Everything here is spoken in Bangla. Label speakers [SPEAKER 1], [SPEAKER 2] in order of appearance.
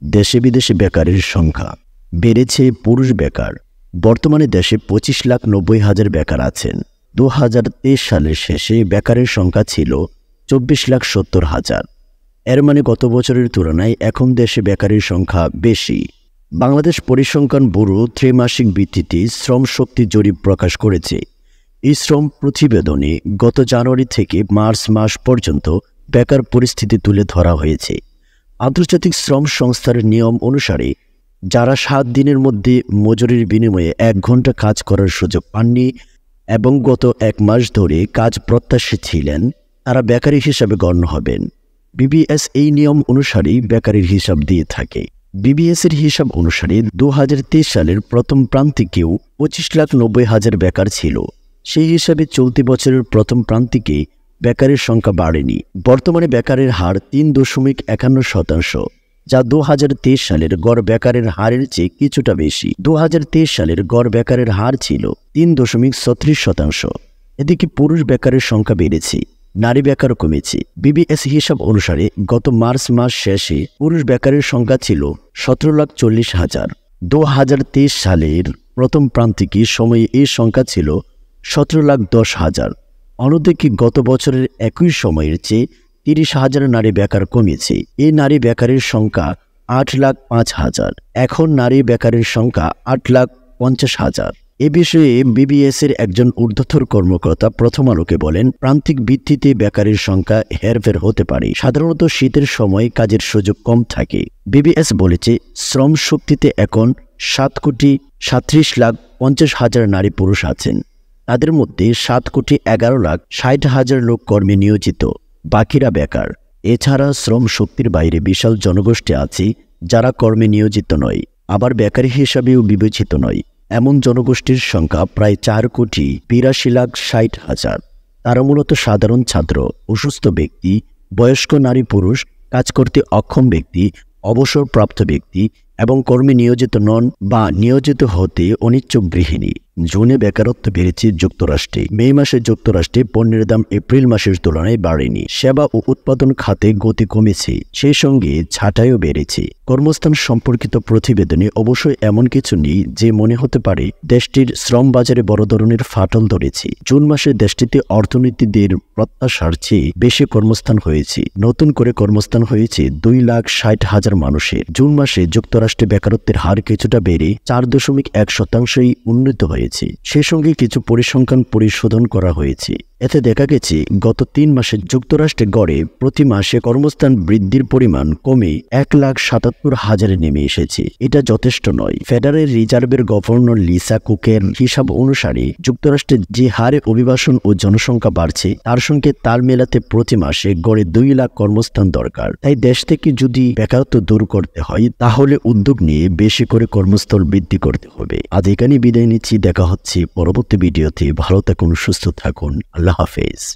[SPEAKER 1] দেশে বিদেশে বেকারের সংখ্যা বেড়েছে। পুরুষ বেকার বর্তমানে দেশে 25,90,000 বেকার আছেন। 2023 সালের শেষে বেকারের সংখ্যা ছিল 24,70,000। এর মানে গত বছরের তুলনায় এখন দেশে বেকারের সংখ্যা বেশি। বাংলাদেশ পরিসংখ্যান ব্যুরো ত্রৈমাসিক ভিত্তিতে শ্রম শক্তি জরিপ প্রকাশ করেছে। এই শ্রম প্রতিবেদনে গত জানুয়ারি থেকে মার্চ মাস পর্যন্ত বেকার পরিস্থিতি তুলে ধরা হয়েছে। আন্তর্জাতিক শ্রম সংস্থার নিয়ম অনুসারে যারা 7 দিনের মধ্যে মজুরির বিনিময়ে 1 ঘন্টা কাজ করার সুযোগ পাননি এবং গত 1 মাস ধরে কাজ প্রত্যাশী ছিলেন, তারা বেকারি হিসাবে গণ্য হবেন। বিবিএস এই নিয়ম অনুসারেই বেকারির হিসাব দিয়ে থাকে। বিবিএসের হিসাব অনুসারে 2023 সালের প্রথম প্রান্তিকেও 25,90,000 বেকার ছিল। সেই হিসাবে চলতি বছরের প্রথম প্রান্তিকে বেকারের সংখ্যা বাড়েনি। বর্তমানে বেকারের হার 3.51%, যা 2023 সালের গড় বেকারের হারের চেয়ে কিছুটা বেশি। 2023 সালের গড় বেকারের হার ছিল 3.36%। এদিকে পুরুষ বেকারের সংখ্যা বেড়েছে, নারী বেকার কমেছে। বিবিএস হিসাব অনুসারে গত মার্চ মাস শেষে পুরুষ বেকারের সংখ্যা ছিল 17,40,000। 2023 সালের প্রথম প্রান্তিকে সময়ে এই সংখ্যা ছিল 17,10,000। অন্যদিকে গত বছরের একই সময়ের চেয়ে 30,000 নারী বেকার কমেছে। এই নারী বেকারের সংখ্যা 8,05,000। এখন নারী বেকারের সংখ্যা 8,50,000। এ বিষয়ে বিবিএসের একজন ঊর্ধ্বতন কর্মকর্তা প্রথম আলোকে বলেন, প্রান্তিক ভিত্তিতে বেকারের সংখ্যা হেরফের হতে পারে। সাধারণত শীতের সময় কাজের সুযোগ কম থাকে। বিবিএস বলেছে, শ্রম শক্তিতে এখন 7,37,50,000 নারী পুরুষ আছেন। তাদের মধ্যে 7,11,60,000 লোক কর্মে নিয়োজিত, বাকিরা বেকার। এছাড়া শ্রম শক্তির বাইরে বিশাল জনগোষ্ঠী আছে যারা কর্মে নিয়োজিত নয়, আবার বেকারি হিসাবেও বিবেচিত নয়। এমন জনগোষ্ঠীর সংখ্যা প্রায় 4,82,60,000। তারা মূলত সাধারণ ছাত্র, অসুস্থ ব্যক্তি, বয়স্ক নারী পুরুষ, কাজ করতে অক্ষম ব্যক্তি, অবসরপ্রাপ্ত ব্যক্তি এবং কর্মে নিয়োজিত নন বা নিয়োজিত হতে অনিচ্ছুক গৃহিণী। জুনে বেকারত্ব বেড়েছে যুক্তরাষ্ট্রে। মে মাসে যুক্তরাষ্ট্রে পণ্যের দাম এপ্রিল মাসের তুলনায় বাড়েনি। সেবা ও উৎপাদন খাতে গতি কমেছে, সেই সঙ্গে ছাঁটাইও বেড়েছে। কর্মস্থান সম্পর্কিত প্রতিবেদনে অবশ্যই এমন কিছু নেই যে মনে হতে পারে দেশটির শ্রম বাজারে বড় ধরনের ফাটল ধরেছে। জুন মাসে দেশটিতে অর্থনীতিদের প্রত্যাশার চেয়ে বেশি কর্মস্থান হয়েছে। নতুন করে কর্মস্থান হয়েছে 2,60,000 মানুষের। জুন মাসে যুক্তরাষ্ট্রে বেকারত্বের হার কিছুটা বেড়ে 4.1%ই উন্নীত হয়েছে। সেই সঙ্গে কিছু পরিসংখ্যান পরিশোধন করা হয়েছে। এতে দেখা গেছে গত 3 মাসে যুক্তরাষ্ট্রে গড়ে প্রতি মাসে কর্মস্থান বৃদ্ধির পরিমাণ কমে 1,77,000-এ নেমে এসেছে। এটা যথেষ্ট নয়। ফেডারেল রিজার্ভের গভর্নর লিসা কুকের হিসাব অনুসারে যুক্তরাষ্ট্রে যে হারে অভিবাসন ও জনসংখ্যা বাড়ছে তার সঙ্গে তাল মেলাতে প্রতি মাসে গড়ে 2 লাখ কর্মস্থান দরকার। তাই দেশ থেকে যদি বেকারত্ব দূর করতে হয় তাহলে উদ্যোগ নিয়ে বেশি করে কর্মস্থল বৃদ্ধি করতে হবে। আজ এখানে বিদায় নিচ্ছি। দেখা হচ্ছে পরবর্তী ভিডিওতে। ভালো থাকুন, সুস্থ থাকুন। আল্লাহ হাফেজ।